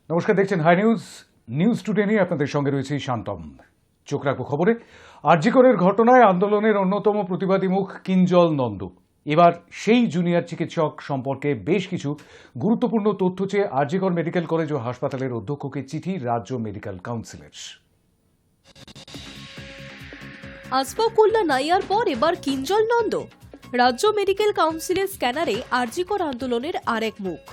নমস্কার, দেখছেন high news. News today নিয়ে আপনাদের সঙ্গে রয়েছে শান্তম। চোখ রাখবো খবরে। আর.জি. করের ঘটনায় আন্দোলনের অন্যতম প্রতিবাদী মুখ কিঞ্জল নন্দ। এবার সেই জুনিয়র চিকিৎসক সম্পর্কে বেশ কিছু গুরুত্বপূর্ণ তথ্য চেয়ে আর.জি. কর মেডিকেল কলেজ ও হাসপাতালের অধ্যক্ষকে চিঠি রাজ্য মেডিকেল কাউন্সিলের। আসফাকুল্লা নাইয়ার পর এবার কিঞ্জল নন্দ। রাজ্য মেডিকেল কাউন্সিলের স্ক্যানারে আর.জি. কর আন্দোলনের আরেক মুখ।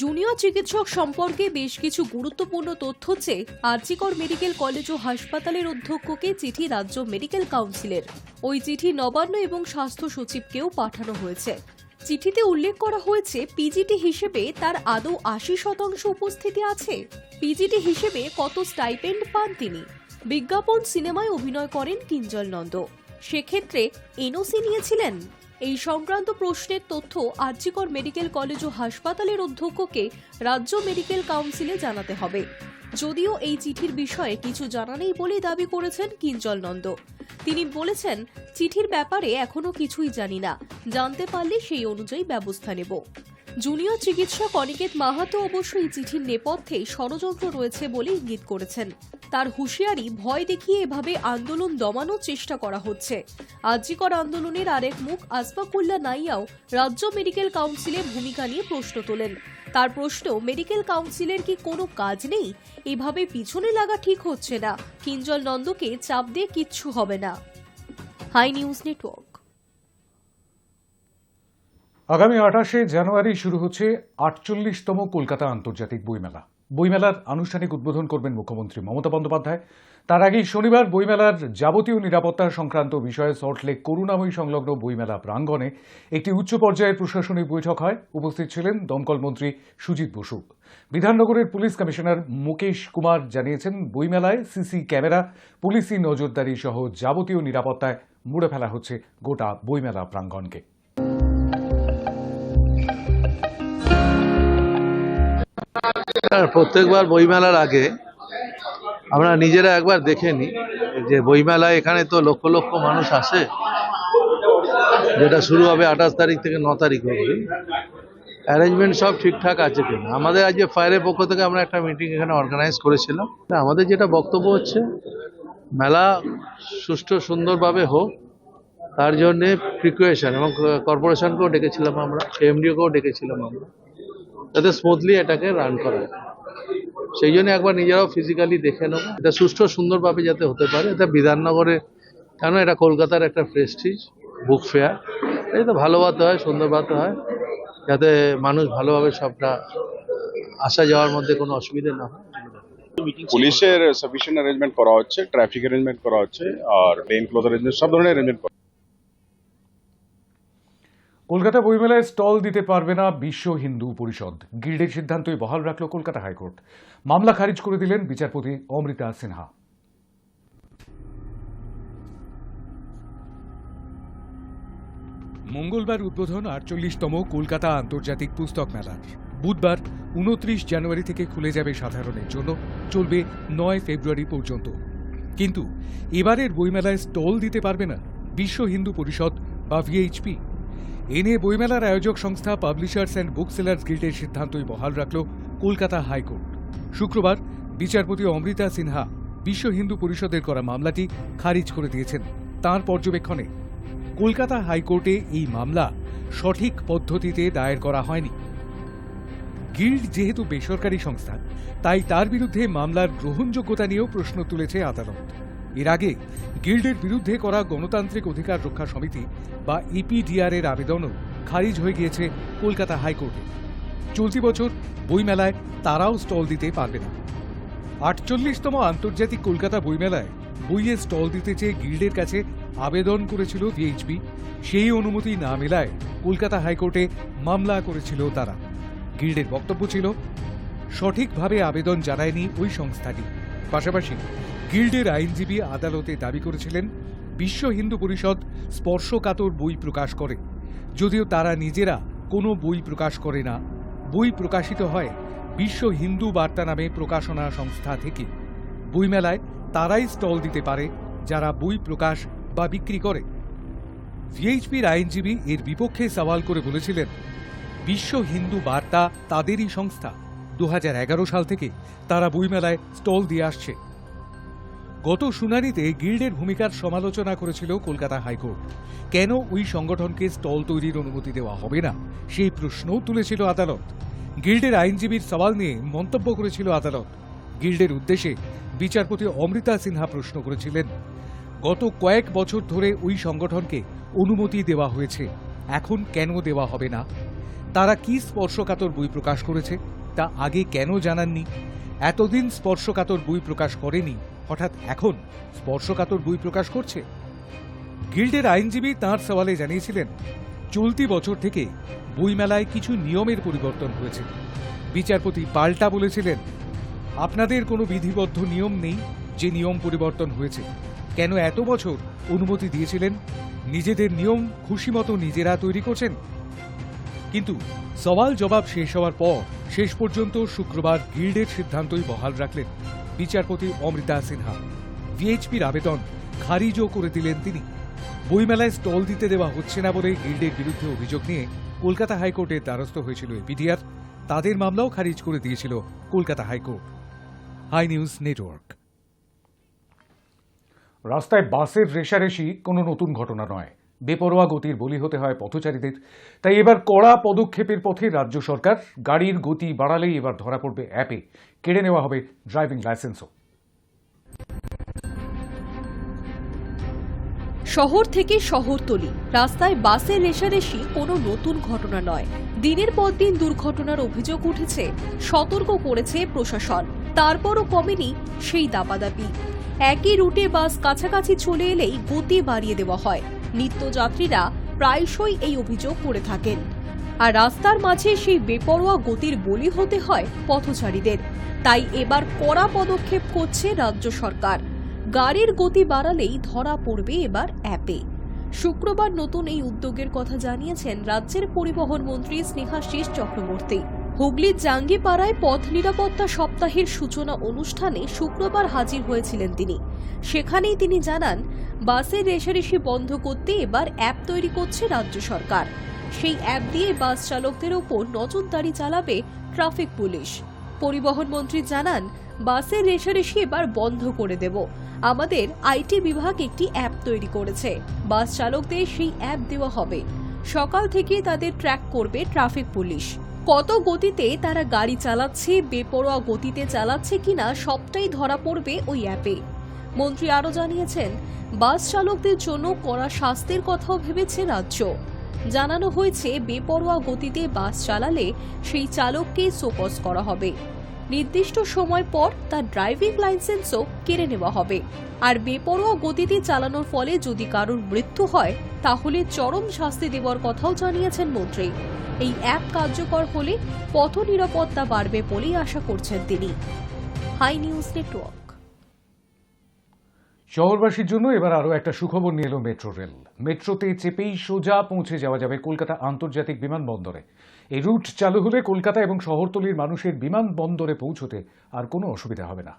জুনিয়র চিকিৎসক সম্পর্কে বেশ কিছু গুরুত্বপূর্ণ তথ্য চেয়ে আর.জি. কর মেডিকেল কলেজ ও হাসপাতালের অধ্যক্ষকে চিঠি রাজ্য মেডিকেল কাউন্সিলের। ওই চিঠি নবান্ন এবং স্বাস্থ্য সচিবকেও পাঠানো হয়েছে। চিঠিতে উল্লেখ করা হয়েছে পিজিটি হিসেবে তার আদৌ ৮০% উপস্থিতি আছে। পিজিটি হিসেবে কত স্টাইপেন্ড পান তিনি। বিজ্ঞাপন সিনেমায় অভিনয় করেন কিঞ্জল নন্দ, সেক্ষেত্রে এনওসি নিয়েছিলেন। এই সংক্রান্ত প্রশ্নের তথ্য আর.জি. কর মেডিকেল কলেজ ও হাসপাতালের অধ্যক্ষকে রাজ্য মেডিকেল কাউন্সিলে জানাতে হবে। যদিও এই চিঠির বিষয়ে কিছু জানা নেই বলে দাবি করেছেন কিঞ্জল নন্দ। তিনি বলেছেন, চিঠির ব্যাপারে এখনো কিছুই জানি না, জানতে পারলে সেই অনুযায়ী ব্যবস্থা নেব। জুনিয়র চিকিৎসক অনিকেত মাহাতো অবশ্য এই চিঠির নেপথ্যে ষড়যন্ত্র রয়েছে বলে ইঙ্গিত করেছেন। তার হুঁশিয়ারি, ভয় দেখিয়ে এভাবে আন্দোলন দমানোর চেষ্টা করা হচ্ছে। আর.জি. কর আন্দোলনের আরেক মুখ আসফাকুল্লা নাইয়াও রাজ্য মেডিকেল কাউন্সিলে ভূমিকা নিয়ে প্রশ্ন তোলেন। তার প্রশ্ন, মেডিকেল কাউন্সিলের কি কোনো কাজ নেই? এভাবে পিছনে লাগা ঠিক হচ্ছে না। কিঞ্জল নন্দকে চাপ দিয়ে কিচ্ছু হবে না। Hi news network. আগামী ২৮শে জানুয়ারি শুরু হচ্ছে ৪৮তম কলকাতা আন্তর্জাতিক বইমেলা। বইমেলার আনুষ্ঠানিক উদ্বোধন করবেন মুখ্যমন্ত্রী মমতা বন্দ্যোপাধ্যায়। তার আগেই শনিবার বইমেলার যাবতীয় নিরাপত্তা সংক্রান্ত বিষয়ে সল্টলেক করুণাময়ী সংলগ্ন বইমেলা প্রাঙ্গণে একটি উচ্চ পর্যায়ের প্রশাসনিক বৈঠক হয়। উপস্থিত ছিলেন দমকল মন্ত্রী সুজিত বসু। বিধাননগরের পুলিশ কমিশনার মুকেশ কুমার জানিয়েছেন, বইমেলায় সিসি ক্যামেরা, পুলিশি নজরদারি সহ যাবতীয় নিরাপত্তায় মুড়ে ফেলা হচ্ছে গোটা বইমেলা প্রাঙ্গণকে। প্রত্যেকবার বইমেলার আগে আমরা নিজেরা একবার দেখে নিই যে বইমেলায় এখানে তো লক্ষ লক্ষ মানুষ আসে, যেটা শুরু হবে ২৮ তারিখ থেকে ৯ তারিখ অবধি। অ্যারেঞ্জমেন্ট সব ঠিকঠাক আছে কিনা। আমাদের আজকে ফায়ারের পক্ষ থেকে আমরা একটা মিটিং এখানে অর্গানাইজ করেছিলাম। আমাদের যেটা বক্তব্য হচ্ছে, মেলা সুষ্ঠু সুন্দরভাবে হোক, তার জন্যে প্রিকশন, এবং কর্পোরেশনকেও ডেকেছিলাম আমরা, এমডিওকেও ডেকেছিলাম আমরা, যাতে স্মুথলি এটাকে রান করা যায়। সেই জন্য একবার নিজেরাও ফিজিক্যালি দেখে নেব, এটা সুষ্ঠু সুন্দরভাবে যাতে হতে পারে। এটা বিধাননগরে, কেন এটা কলকাতার একটা প্রেস্টিজ বুক ফেয়ার, এই তো ভালোভাবে হয়, সুন্দরভাবে হয়, যাতে মানুষ ভালোভাবে সবটা আসা যাওয়ার মধ্যে কোনো অসুবিধা না হয়। পুলিশের সাফিসিয়েন্ট অ্যারেঞ্জমেন্ট করা হচ্ছে, ট্রাফিক অ্যারেঞ্জমেন্ট করা হচ্ছে, আর প্লেন ক্লোথ অ্যারেঞ্জমেন্ট, সব ধরনের অ্যারেঞ্জমেন্ট করা। কলকাতা বইমেলায় স্টল দিতে পারবে না বিশ্ব হিন্দু পরিষদ। গিল্ডের সিদ্ধান্তই বহাল রাখল কলকাতা হাইকোর্ট। মামলা খারিজ করে দিলেন বিচারপতি অমৃতা সিনহা। মঙ্গলবার উদ্বোধন ৪৮তম কলকাতা আন্তর্জাতিক পুস্তক মেলার। বুধবার ২৯ জানুয়ারি থেকে খুলে যাবে সাধারণের জন্য, চলবে ৯ ফেব্রুয়ারি পর্যন্ত। কিন্তু এবারের বইমেলায় স্টল দিতে পারবে না বিশ্ব হিন্দু পরিষদ বা ভিএইচপি। এ নিয়ে বইমেলার আয়োজক সংস্থা পাবলিশার্স অ্যান্ড বুক সেলার্স গিল্ডের সিদ্ধান্তই বহাল রাখল কলকাতা হাইকোর্ট। শুক্রবার বিচারপতি অমৃতা সিনহা বিশ্ব হিন্দু পরিষদের করা মামলাটি খারিজ করে দিয়েছেন। তাঁর পর্যবেক্ষণে কলকাতা হাইকোর্টে এই মামলা সঠিক পদ্ধতিতে দায়ের করা হয়নি। গিল্ড যেহেতু বেসরকারি সংস্থা, তাই তার বিরুদ্ধে মামলার গ্রহণযোগ্যতা নিয়েও প্রশ্ন তুলেছে আদালত। এর আগে গিল্ডের বিরুদ্ধে করা গণতান্ত্রিক অধিকার রক্ষা সমিতি বা ইপিডিআর এর আবেদনও খারিজ হয়ে গিয়েছে কলকাতা হাইকোর্টে। চলতি বছর বইমেলায় তারাও স্টল দিতে পারবে না। ৪৮তম আন্তর্জাতিক কলকাতা বইমেলায় বইয়ে স্টল দিতে চেয়ে গিল্ডের কাছে আবেদন করেছিল ভিএইচপি। সেই অনুমতি না মেলায় কলকাতা হাইকোর্টে মামলা করেছিল তারা। গিল্ডের বক্তব্য ছিল, সঠিকভাবে আবেদন জানায়নি ওই সংস্থাটি। পাশাপাশি গিল্ডের আইনজীবী আদালতে দাবি করেছিলেন, বিশ্ব হিন্দু পরিষদ স্পর্শকাতর বই প্রকাশ করে, যদিও তারা নিজেরা কোনো বই প্রকাশ করে না। বই প্রকাশিত হয় বিশ্ব হিন্দু বার্তা নামে প্রকাশনা সংস্থা থেকে। বইমেলায় তারাই স্টল দিতে পারে যারা বই প্রকাশ বা বিক্রি করে। ভিএইচপির আইনজীবী এর বিপক্ষে সওয়াল করে বলেছিলেন, বিশ্ব হিন্দু বার্তা তাদেরই সংস্থা। 2011 সাল থেকে তারা বইমেলায় স্টল দিয়ে আসছে। গত শুনানিতে গিল্ডের ভূমিকার সমালোচনা করেছিল কলকাতা হাইকোর্ট। কেন ওই সংগঠনকে স্টল তৈরির অনুমতি দেওয়া হবে না সেই প্রশ্নও তুলেছিল আদালত। গিল্ডের আইনজীবীর সওয়াল নিয়ে মন্তব্য করেছিল আদালত। গিল্ডের উদ্দেশ্যে বিচারপতি অমৃতা সিনহা প্রশ্ন করেছিলেন, গত কয়েক বছর ধরে ওই সংগঠনকে অনুমতি দেওয়া হয়েছে, এখন কেন দেওয়া হবে না? তারা কি স্পর্শকাতর বই প্রকাশ করেছে তা আগে কেন জানাননি? এতদিন স্পর্শকাতর বই প্রকাশ করেনি, হঠাৎ এখন স্পর্শকাতর বই প্রকাশ করছে? গিল্ডের আইনজীবী তাঁর সওয়ালে জানিয়েছিলেন, চলতি বছর থেকে বইমেলায় কিছু নিয়মের পরিবর্তন হয়েছে। বিচারপতি পাল্টা বলেছিলেন, আপনাদের কোনো বিধিবদ্ধ নিয়ম নেই যে নিয়ম পরিবর্তন হয়েছে। কেন এত বছর অনুমতি দিয়েছিলেন? নিজেদের নিয়ম খুশিমতো নিজেরা তৈরি করছেন। কিন্তু সওয়াল জবাব শেষ হওয়ার পর শেষ পর্যন্ত শুক্রবার গিল্ডের সিদ্ধান্তই বহাল রাখলেন বিচারপতি অমৃতা সিনহা। ভিএইচপির আবেদন খারিজও করে দিলেন তিনি। বইমেলায় স্টল দিতে দেওয়া হচ্ছে না বলে গিল্ডের বিরুদ্ধে অভিযোগ নিয়ে কলকাতা হাইকোর্টের দ্বারস্থ হয়েছিল এপিডিআর। তাদের মামলাও খারিজ করে দিয়েছিল Kolkata high court. Hi news network. রাস্তায় বাসের রেষারেষি কোনো নতুন ঘটনা নয়। বেপরোয়া গতির বলি হতে হয় পথচারীদের। তাই এবার কড়া পদক্ষেপের পথে রাজ্য সরকার। গাড়ির গতি বাড়ালেই এবার ধরা পড়বে অ্যাপে, কেড়ে নেওয়া হবে ড্রাইভিং লাইসেন্সও। শহর থেকে শহরতলি রাস্তায় বাসের রেষারেষি কোনো নতুন ঘটনা নয়। দিনের পর দিন দুর্ঘটনার অভিযোগ উঠেছে, সতর্ক করেছে প্রশাসন, তারপরও কমেনি সেই দাপাদাপি। একই রুটে বাস কাছাকাছি চলে এলেই গতি বাড়িয়ে দেওয়া হয়। নিত্যযাত্রীরা প্রায়শই এই অভিযোগ করে থাকেন। আর রাস্তার মাঝে সেই বেপরোয়া গতির বলি হতে হয় পথচারীদের। তাই এবার কড়া পদক্ষেপ করছে রাজ্য সরকার। গাড়ির গতি বাড়ালেই ধরা পড়বে এবার অ্যাপে। শুক্রবার নতুন এই উদ্যোগের কথা জানিয়েছেন রাজ্যের পরিবহন মন্ত্রী স্নেহাশিস চক্রবর্তী। হুগলির জাঙ্গিপাড়ায় পথ নিরাপত্তা সপ্তাহের সূচনা অনুষ্ঠানে শুক্রবার হাজির হয়েছিলেন তিনি। সেখানেই তিনি জানান, বাসের রেষারেষি বন্ধ করতে এবার অ্যাপ তৈরি করছে রাজ্য সরকার। সেই অ্যাপ দিয়ে বাস চালকদের ওপর নজরদারি চালাবে ট্রাফিক পুলিশ। পরিবহন মন্ত্রী জানান, বাসের রেষারেষি এবার বন্ধ করে দেব। আমাদের আইটি বিভাগ একটি অ্যাপ তৈরি করেছে। বাস চালকদের সেই অ্যাপ দেওয়া হবে। সকাল থেকে তাদের ট্র্যাক করবে ট্রাফিক পুলিশ। কত গতিতে তারা গাড়ি চালাচ্ছে, বেপরোয়া গতিতে চালাচ্ছে কিনা সবটাই ধরা পড়বে ওই অ্যাপে। মন্ত্রী আরও জানিয়েছেন, বাস চালকদের জন্য কড়া শাস্তির কথাও ভেবেছে রাজ্য। জানানো হয়েছে, বেপরোয়া গতিতে বাস চালালে সেই চালককে শোকজ করা হবে। নির্দিষ্ট সময় পর তার ড্রাইভিং লাইসেন্সও কেড়ে নেওয়া হবে। আর বেপরোয়া গতিতে চালানোর ফলে যদি কারোর মৃত্যু হয় তাহলে চরম শাস্তি দেওয়ার কথাও জানিয়েছেন মন্ত্রী। এই অ্যাপ কার্যকর হলে পথ নিরাপত্তা বাড়বে বলেই আশা করছেন তিনি। High news network. শহরবাসীর জন্য এবার আরও একটা সুখবর নিয়ে এলো মেট্রো রেল। মেট্রোতে চেপেই সোজা পৌঁছে যাওয়া যাবে কলকাতা আন্তর্জাতিক বিমানবন্দরে। এই রুট চালু হলে কলকাতা এবং শহরতলির মানুষের বিমানবন্দরে পৌঁছতে আর কোনো অসুবিধা হবে না।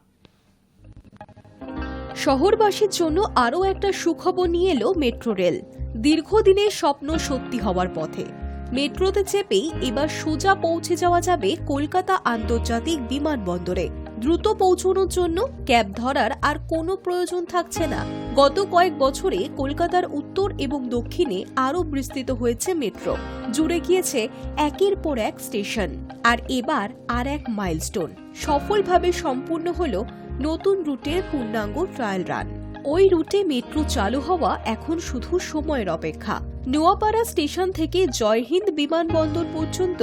শহরবাসীর জন্য আরও একটা সুখবর নিয়ে এলো মেট্রো রেল। দীর্ঘদিনের স্বপ্ন সত্যি হওয়ার পথে। মেট্রোতে চেপেই এবার সোজা পৌঁছে যাওয়া যাবে কলকাতা আন্তর্জাতিক বিমানবন্দরে। দ্রুত পৌঁছানোর জন্য ক্যাব ধরার আর কোনো প্রয়োজন থাকছে না। গত কয়েক বছরে কলকাতার উত্তর এবং দক্ষিণে আরও বিস্তৃত হয়েছে মেট্রো। জুড়ে গিয়েছে একের পর এক স্টেশন। আর এবার আর এক মাইলস্টোন। সফলভাবে সম্পূর্ণ হলো নতুন রুটের পূর্ণাঙ্গ ট্রায়াল রান। ওই রুটে মেট্রো চালু হওয়া এখন শুধু সময়ের অপেক্ষা। নোয়াপাড়া স্টেশন থেকে জয়হিন্দ বিমানবন্দর পর্যন্ত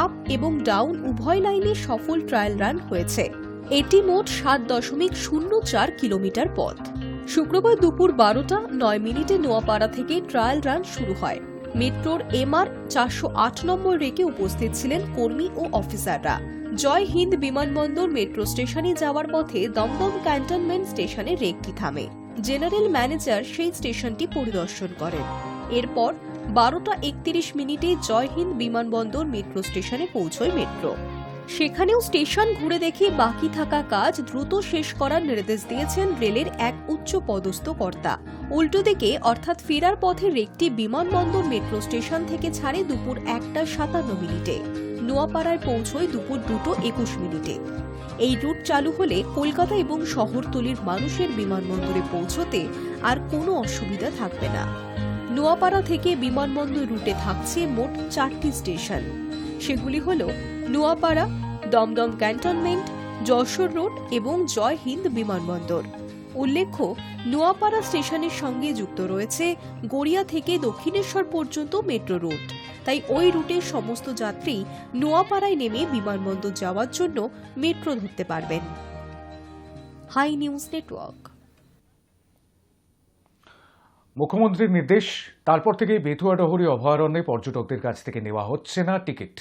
আপ এবং ডাউন উভয় লাইনে সফল ট্রায়াল রান হয়েছে। এটি মোট 7.04 কিলোমিটার পথ। শুক্রবার দুপুর 12:09 নোয়াপাড়া থেকে ট্রায়াল রান শুরু হয়। মেট্রোর MR 408 নম্বর রেকে উপস্থিত ছিলেন কর্মী ও অফিসাররা। জয় হিন্দ বিমানবন্দর মেট্রো স্টেশনে যাওয়ার পথে দমদম ক্যান্টনমেন্ট স্টেশনে রেকটি থামে। জেনারেল ম্যানেজার সেই স্টেশনটি পরিদর্শন করেন। এরপর 12:31 জয় হিন্দ বিমানবন্দর মেট্রো স্টেশনে পৌঁছয় মেট্রো। সেখানেও স্টেশন ঘুরে দেখে বাকি থাকা কাজ দ্রুত শেষ করার নির্দেশ দিয়েছেন রেলের এক উচ্চ পদস্থ কর্তা। উল্টো দিকে অর্থাৎ ফেরার পথে রেকটি বিমানবন্দর মেট্রো স্টেশন থেকে ছাড়ে দুপুর 1:57। নোয়াপাড়ায় পৌঁছয় দুপুর 2:21। এই রুট চালু হলে কলকাতা এবং শহরতলির মানুষের বিমানবন্দরে পৌঁছতে আর কোনো অসুবিধা থাকবে না। নোয়াপাড়া থেকে বিমানবন্দর রুটে থাকছে মোট 4টি স্টেশন। সেগুলি হল নোয়াপাড়া, দমদম ক্যান্টনমেন্ট, যশোর রোড এবং জয় হিন্দ বিমানবন্দর। উল্লেখ্য, নোয়াপাড়া স্টেশনের সঙ্গে যুক্ত রয়েছে গড়িয়া থেকে দক্ষিণেশ্বর পর্যন্ত মেট্রো রুট। তাই ওই রুটের সমস্ত যাত্রী নোয়াপাড়ায় নেমে বিমানবন্দর যাওয়ার জন্য মেট্রো ধরতে পারবেন। Hi news network. মুখ্যমন্ত্রীর নির্দেশ, তারপর থেকে বেতুয়াডহরি অভয়ারণ্যে পর্যটকদের কাছ থেকে নেওয়া হচ্ছে না টিকিট।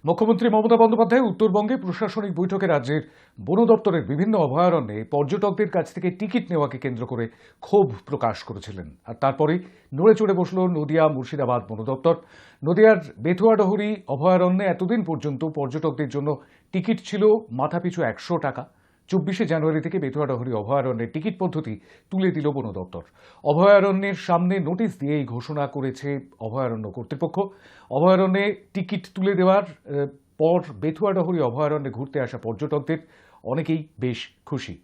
মুখ্যমন্ত্রী মমতা বন্দ্যোপাধ্যায় উত্তরবঙ্গে প্রশাসনিক বৈঠকে রাজ্যের বন দপ্তরের বিভিন্ন অভয়ারণ্যে পর্যটকদের কাছ থেকে টিকিট নেওয়াকে কেন্দ্র করে ক্ষোভ প্রকাশ করেছিলেন। আর তারপরে নড়ে চড়ে বসল নদিয়া মুর্শিদাবাদ বন দপ্তর। নদিয়ার বেতুয়াডহরি অভয়ারণ্যে এতদিন পর্যন্ত পর্যটকদের জন্য টিকিট ছিল মাথাপিছু 100 টাকা। 24শে জানুয়ারি থেকে বেতুয়াডহরি অভয়ারণ্যের টিকিট পদ্ধতি তুলে দিল বন দপ্তর। অভয়ারণ্যের সামনে নোটিশ দিয়ে এই ঘোষণা করেছে অভয়ারণ্য কর্তৃপক্ষ। অভয়ারণ্যে টিকিট তুলে দেওয়ার পর বেতুয়াডহরি অভয়ারণ্যে ঘুরতে আসা পর্যটকদের অনেকেই বেশ খুশি।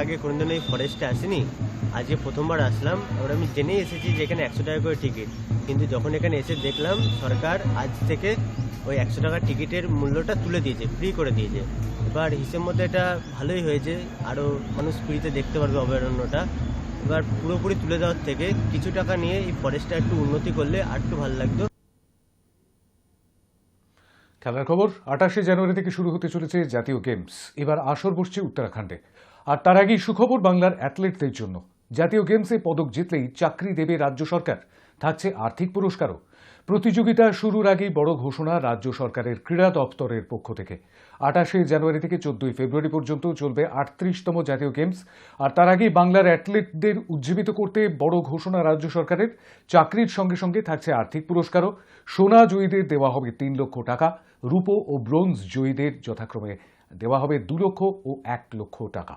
আগে কোনোদিন এই ফরেস্টে আসিনি, আজকে প্রথমবার আসলাম। আর আমি জেনেই এসেছি যে এখানে 100 টাকা করে টিকিট, কিন্তু যখন এখানে এসে দেখলাম সরকার আজ থেকে ওই 100 টাকার টিকিটের মূল্যটা তুলে দিয়েছে, ফ্রি করে দিয়েছে। এবার হিসেব মতো এটা ভালোই হয়েছে, আরও মানুষ ফ্রিতে দেখতে পারবে অভয়ারণ্যটা। এবার পুরোপুরি তুলে দেওয়ার থেকে কিছু টাকা নিয়ে এই ফরেস্টটা একটু উন্নতি করলে আর একটু ভালো লাগতো। খেলার খবর, 28শে জানুয়ারি থেকে শুরু হতে চলেছে জাতীয় গেমস। এবার আসর বসছে উত্তরাখণ্ডে। আর তার আগেই সুখবর বাংলার অ্যাথলেটদের জন্য। জাতীয় গেমসে পদক জিতলেই চাকরি দেবে রাজ্য সরকার, থাকছে আর্থিক পুরস্কারও। প্রতিযোগিতা শুরুর আগেই বড় ঘোষণা রাজ্য সরকারের ক্রীড়া দপ্তরের পক্ষ থেকে। 28শে জানুয়ারি থেকে 14ই ফেব্রুয়ারি পর্যন্ত চলবে 38তম জাতীয় গেমস। আর তার আগেই বাংলার অ্যাথলেটদের উজ্জীবিত করতে বড় ঘোষণা রাজ্য সরকারের। চাকরির সঙ্গে সঙ্গে থাকছে আর্থিক পুরস্কারও। সোনা জয়ীদের দেওয়া হবে 3 লক্ষ টাকা, রূপো ও ব্রোঞ্জ জয়ীদের যথাক্রমে দেওয়া হবে 2 লক্ষ ও 1 লক্ষ টাকা।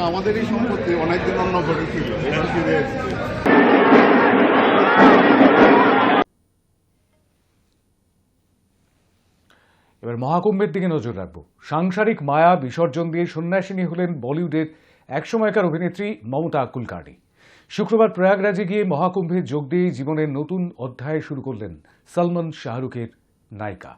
আমাদেরই সম্পত্তি, অনেকদিন অন্য ঘরে ছিল। এবার মহাকুম্ভের দিকে নজর রাখব। সাংসারিক মায়া বিসর্জন দিয়ে সন্ন্যাসিনী হলেন বলিউডের একসময়কার অভিনেত্রী মমতা কুলকার্নি। শুক্রবার প্রয়াগরাজে গিয়ে মহাকুম্ভে যোগ দিয়ে জীবনের নতুন অধ্যায় শুরু করলেন সলমন শাহরুখের নায়িকা।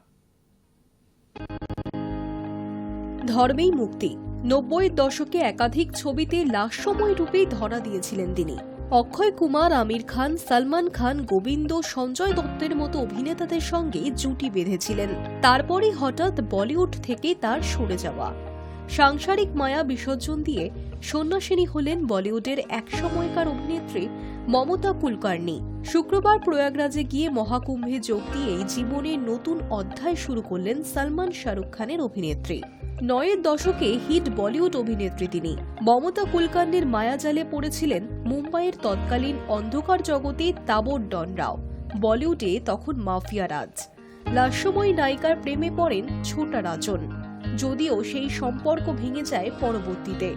ধর্মেই মুক্তি। 90-এর দশকে একাধিক ছবিতে লাস্যময় রূপেই ধরা দিয়েছিলেন তিনি। অক্ষয় কুমার, আমির খান, সলমান খান, গোবিন্দ, সঞ্জয় দত্তের মতো অভিনেতাদের সঙ্গে জুটি বেঁধেছিলেন। তারপরই হঠাৎ বলিউড থেকে তার সরে যাওয়া। সাংসারিক মায়া বিসর্জন দিয়ে সন্ন্যাসিনী হলেন বলিউডের একসময়কার অভিনেত্রী মমতা কুলকার্নি। শুক্রবার প্রয়াগরাজে গিয়ে মহাকুম্ভে যোগ দিয়েই জীবনের নতুন অধ্যায় শুরু করলেন সলমান শাহরুখ খানের অভিনেত্রী। 9-এর দশকে হিট বলিউড অভিনেত্রী তিনি। মমতা কুলকার্নির মায়াজালে পড়েছিলেন মুম্বাইয়ের তৎকালীন অন্ধকার জগতে তাবর ডন রাও। বলিউডে তখন মাফিয়া রাজ। লাস্যময়ী নায়িকার প্রেমে পড়েন ছোটা রাজন, যদিও সেই সম্পর্ক ভেঙে যায় পরবর্তীতে।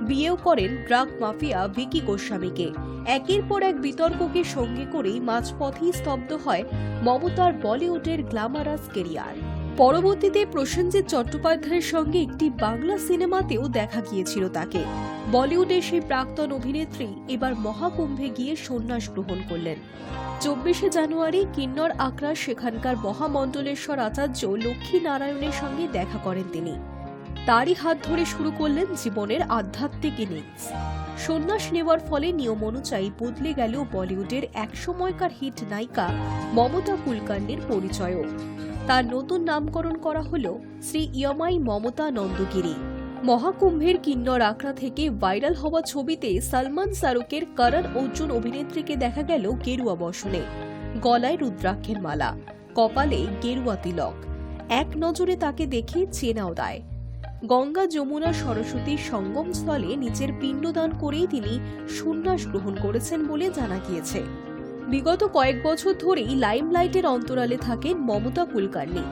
বিয়েও করেন ড্রাগ মাফিয়া ভিকি গোস্বামীকে। একের পর এক বিতর্ককে সঙ্গে করেই মাঝপথেই স্তব্ধ হয় মমতার বলিউডের গ্ল্যামারাস কেরিয়ার। পরবর্তীতে প্রসেনজিৎ চট্টোপাধ্যায়ের সঙ্গে একটি বাংলা সিনেমাতেও দেখা গিয়েছিল তাকে। বলিউডের সেই প্রাক্তন অভিনেত্রী এবার মহাকুম্ভে গিয়ে সন্ন্যাস গ্রহণ করলেন। 24শে জানুয়ারি কিন্নর আকরা সেখানকার মহামণ্ডলেশ্বর আচার্য লক্ষ্মী নারায়ণের সঙ্গে দেখা করেন তিনি। তারই হাত ধরে শুরু করলেন জীবনের আধ্যাত্মিক ইনিংস। সন্ন্যাস নেওয়ার ফলে নিয়ম অনুযায়ী বদলে গেল বলিউডের একসময়কার হিট নায়িকা মমতা কুলকার্নির পরিচয়ও। তার নতুন নামকরণ করা হল শ্রী ইয়মাই মমতা নন্দগিরি। মহাকুম্ভের কিন্নর আকরা থেকে ভাইরাল হওয়া ছবিতে সলমান শাহরুখের করণ অর্জুন অভিনেত্রীকে দেখা গেল গেরুয়া বসনে। গলায় রুদ্রাক্ষের মালা, কপালে গেরুয়া তিলক। এক নজরে তাকে দেখে চেনাও দেয়। গঙ্গা, যমুনা, সরস্বতীর সঙ্গমস্থলে নিজের পিণ্ডদান করেই তিনি সন্ন্যাস গ্রহণ করেছেন বলে জানা গিয়েছে। বিগত কয়েক বছর ধরেই লাইমলাইটের অন্তরালে থাকেন মমতা কুলকার্নি।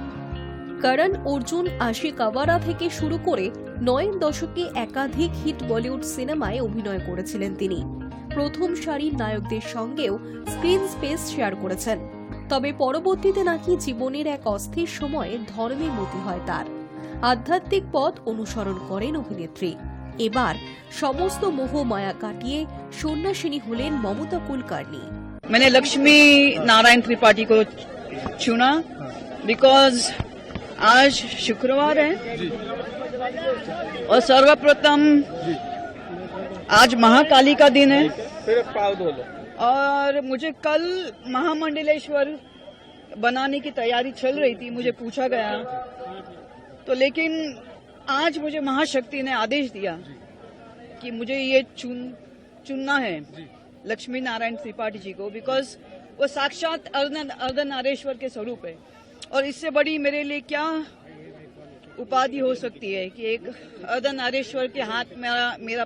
করণ অর্জুন, আশিক আওয়ারা থেকে শুরু করে ৯ দশকে একাধিক হিট বলিউড সিনেমায় অভিনয় করেছিলেন তিনি। প্রথম সারির নায়কদের সঙ্গেও স্ক্রিন স্পেস শেয়ার করেছেন। তবে পরবর্তীতে নাকি জীবনের এক অস্থির সময়ে ধর্মে মতি হয় তার। আধ্যাত্মিক পথ অনুসরণ করেন অভিনেত্রী। এবার সমস্ত মোহ মায়া কাটিয়ে সন্ন্যাসিনী হলেন মমতা কুলকার্নি। मैंने लक्ष्मी नारायण त्रिपाठी को चुना बिकॉज आज शुक्रवार है और सर्वप्रथम आज महाकाली का दिन है और मुझे कल महामंडलेश्वर बनाने की तैयारी चल रही थी। मुझे पूछा गया तो, लेकिन आज मुझे महाशक्ति ने आदेश दिया कि मुझे ये चुनना है लक्ष्मी नारायण त्रिपाठी जी को, बिकॉज वो साक्षात अर्धनारेश्वर के स्वरूप है। और इससे बड़ी मेरे लिए क्या उपाधि हो सकती है कि एक अर्धनारेश्वर के हाथ मेरा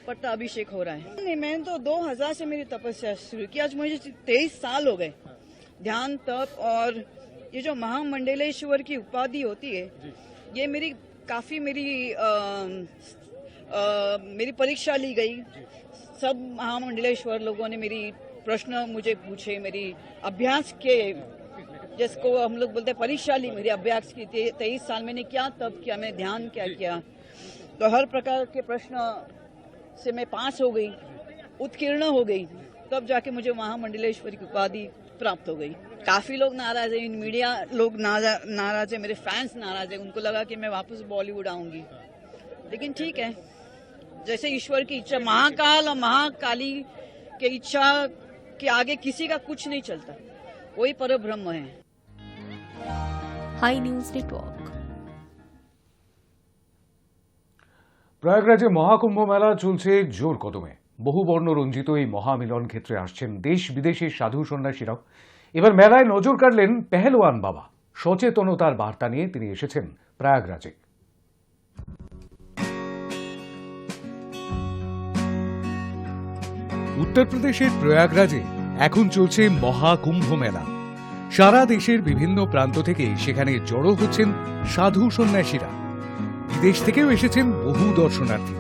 पट्टा अभिषेक हो रहा है। नहीं, मैंने तो 2000 से मेरी तपस्या शुरू की। आज मुझे 23 साल हो गए ध्यान, तप, और ये जो महामंडलेश्वर की उपाधि होती है, ये काफी मेरी परीक्षा ली गई। सब महामंडलेश्वर लोगों ने मेरी प्रश्न मुझे पूछे, मेरी अभ्यास के, जिसको हम लोग बोलते हैं परीक्षा ली, मेरी अभ्यास की। 23 साल मैंने क्या तप किया, मैंने ध्यान क्या किया, तो हर प्रकार के प्रश्न से मैं पास हो गई, उत्कीर्ण हो गई, तब जाके मुझे महामंडलेश्वरी की उपाधि प्राप्त हो गई। काफी लोग नाराज है, मीडिया लोग नाराज है, मेरे फैंस नाराज है। उनको लगा कि मैं वापस बॉलीवुड आऊंगी, लेकिन ठीक है, जैसे ईश्वर की इच्छा। महाकाल और महाकाली के इच्छा के आगे किसी का कुछ नहीं चलता, वही परब्रह्म है। Hi news network. প্রয়াগরাজে মহাকুম্ভ মেলা চলছে জোর কদমে। বহু বর্ণ রঞ্জিত এই মহামিলন ক্ষেত্রে আসছেন দেশ বিদেশের সাধু সন্ন্যাসীরাও। এবার মেলায় নজর কাড়লেন পেহেলওয়ান বাবা। সচেতনতার বার্তা নিয়ে তিনি এসেছেন প্রয়াগরাজে। উত্তরপ্রদেশের প্রয়াগরাজে এখন চলছে মহাকুম্ভ মেলা। সারা দেশের বিভিন্ন প্রান্ত থেকে সেখানে জড়ো হচ্ছেন সাধু সন্ন্যাসীরা। বিদেশ থেকেও এসেছেন বহু দর্শনার্থী।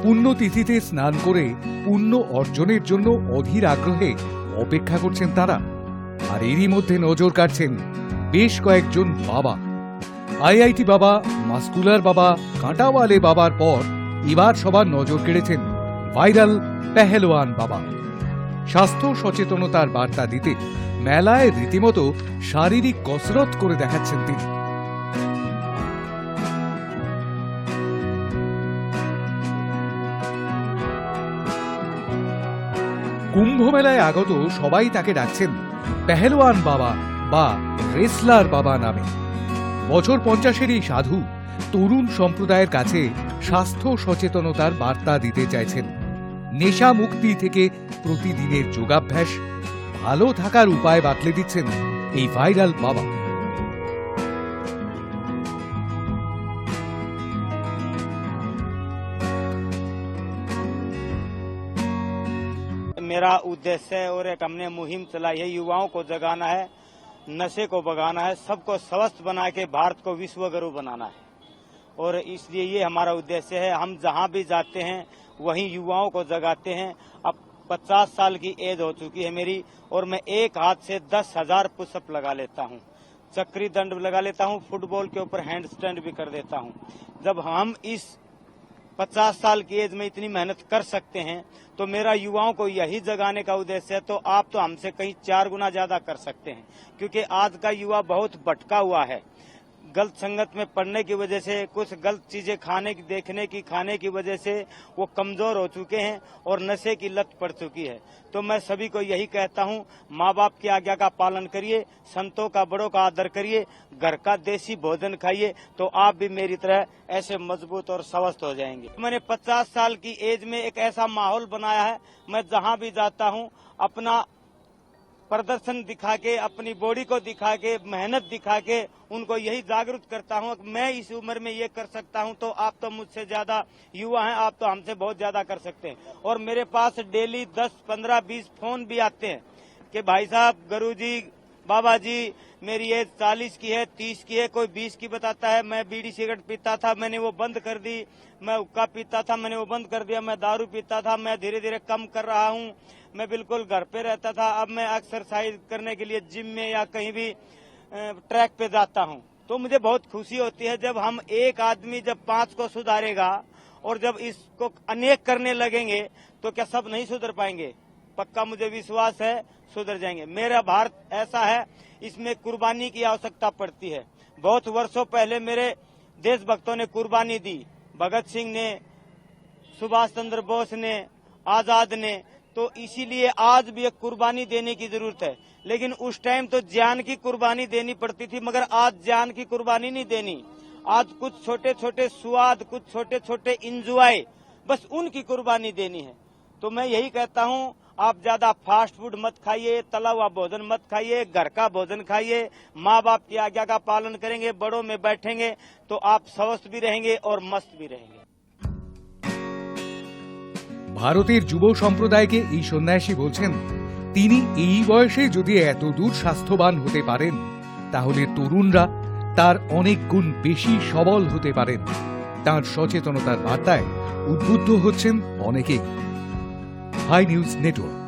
পুণ্যতিথিতে স্নান করে পুণ্য অর্জনের জন্য অধীর আগ্রহে অপেক্ষা করছেন তারা। আর এরই মধ্যে নজর কাড়ছেন বেশ কয়েকজন বাবা। আইআইটি বাবা, মাস্কুলার বাবা, কাঁটাওয়ালে বাবার পর এবার সবার নজর কেড়েছেন ভাইরাল পেহেলওয়ান বাবা। স্বাস্থ্য সচেতনতার বার্তা দিতে মেলায় রীতিমতো শারীরিক কসরত করে দেখাচ্ছেন তিনি। কুম্ভ মেলায় আগত সবাই তাকে ডাকছেন পেহেলওয়ান বাবা বা রেসলার বাবা নামে। বছর 50-এর এই সাধু তরুণ সম্প্রদায়ের কাছে স্বাস্থ্য সচেতনতার বার্তা দিতে চাইছেন। নেশা মুক্তি থেকে প্রতিদিনের যোগাভ্যাস, ভালো থাকার উপায় বাতলে দিচ্ছেন এই ভাইরাল বাবা। मेरा उद्देश्य है और एक हमने मुहिम चलाई है, युवाओं को जगाना है, नशे को भगाना है, सबको स्वस्थ बना के भारत को विश्व गुरु बनाना है। और इसलिए ये हमारा उद्देश्य है। हम जहां भी जाते हैं वहीं युवाओं को जगाते हैं। अब 50 साल की एज हो चुकी है मेरी और मैं एक हाथ से 10,000 पुशअप लगा लेता हूं, चक्री दंड लगा लेता हूं, फुटबॉल के ऊपर हैंड स्टैंड भी कर देता हूं। जब हम इस 50 साल की एज में इतनी मेहनत कर सकते हैं तो मेरा युवाओं को यही जगाने का उद्देश्य है। तो आप तो हमसे कहीं 4 गुना ज्यादा कर सकते हैं, क्योंकि आज का युवा बहुत भटका हुआ है। गलत संगत में पड़ने की वजह से, कुछ गलत चीजें खाने की वजह से वो कमजोर हो चुके हैं और नशे की लत पड़ चुकी है। तो मैं सभी को यही कहता हूँ, माँ बाप की आज्ञा का पालन करिए, संतों का बड़ों का आदर करिए, घर का देसी भोजन खाइए, तो आप भी मेरी तरह ऐसे मजबूत और स्वस्थ हो जाएंगे। मैंने 50 साल की एज में एक ऐसा माहौल बनाया है, मैं जहाँ भी जाता हूँ अपना प्रदर्शन दिखा के, अपनी बॉडी को दिखा के, मेहनत दिखा के उनको यही जागरूक करता हूं कि मैं इस उम्र में ये कर सकता हूं, तो आप तो मुझसे ज्यादा युवा हैं, आप तो हमसे बहुत ज्यादा कर सकते हैं। और मेरे पास डेली 10, 15, 20 फोन भी आते हैं कि भाई साहब, गुरुजी, बाबा जी, मेरी एज 40 की है, 30 की है, कोई 20 की बताता है। मैं बीड़ी सिगरेट पीता था, मैंने वो बंद कर दी। मैं हुक्का पीता था, मैंने वो बंद कर दिया। मैं दारू पीता था, मैं धीरे धीरे कम कर रहा हूँ। मैं बिल्कुल घर पे रहता था, अब मैं एक्सरसाइज करने के लिए जिम में या कहीं भी ट्रैक पे जाता हूँ। तो मुझे बहुत खुशी होती है जब हम एक आदमी जब 5 को सुधारेगा और जब इसको अनेक करने लगेंगे तो क्या सब नहीं सुधर पाएंगे? पक्का मुझे विश्वास है सुधर जाएंगे। मेरा भारत ऐसा है, इसमें कुर्बानी की आवश्यकता पड़ती है। बहुत वर्षों पहले मेरे देशभक्तों ने कुर्बानी दी, भगत सिंह ने, सुभाष चंद्र बोस ने, आजाद ने। तो इसीलिए आज भी एक कुर्बानी देने की जरूरत है। लेकिन उस टाइम तो जान की कुर्बानी देनी पड़ती थी, मगर आज जान की कुर्बानी नहीं देनी। आज कुछ छोटे छोटे स्वाद, कुछ छोटे छोटे इंजॉय, बस उनकी कुर्बानी देनी है। तो मैं यही कहता हूँ, आप ज्यादा फास्ट फूड मत खाइए, तला हुआ भोजन मत खाइए, घर का भोजन खाइए। माँ बाप की आज्ञा का पालन करेंगे, बड़ों में बैठेंगे तो आप स्वस्थ भी रहेंगे और मस्त भी रहेंगे। ভারতের যুব সম্প্রদায়কে এই সন্ন্যাসী বলছেন, তিনি এই বয়সে যদি এত দূর স্বাস্থ্যবান হতে পারেন, তাহলে তরুণরা তার অনেক গুণ বেশি সবল হতে পারেন। তার সচেতনতার বার্তায় উদ্বুদ্ধ হচ্ছেন অনেকেই। Hi news network.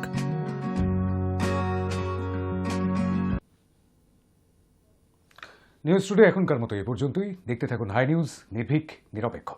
News studio এখনকার মতো এ পর্যন্তই। দেখতে থাকুন হাই নিউজ, নির্ভীক, নিরপেক্ষ।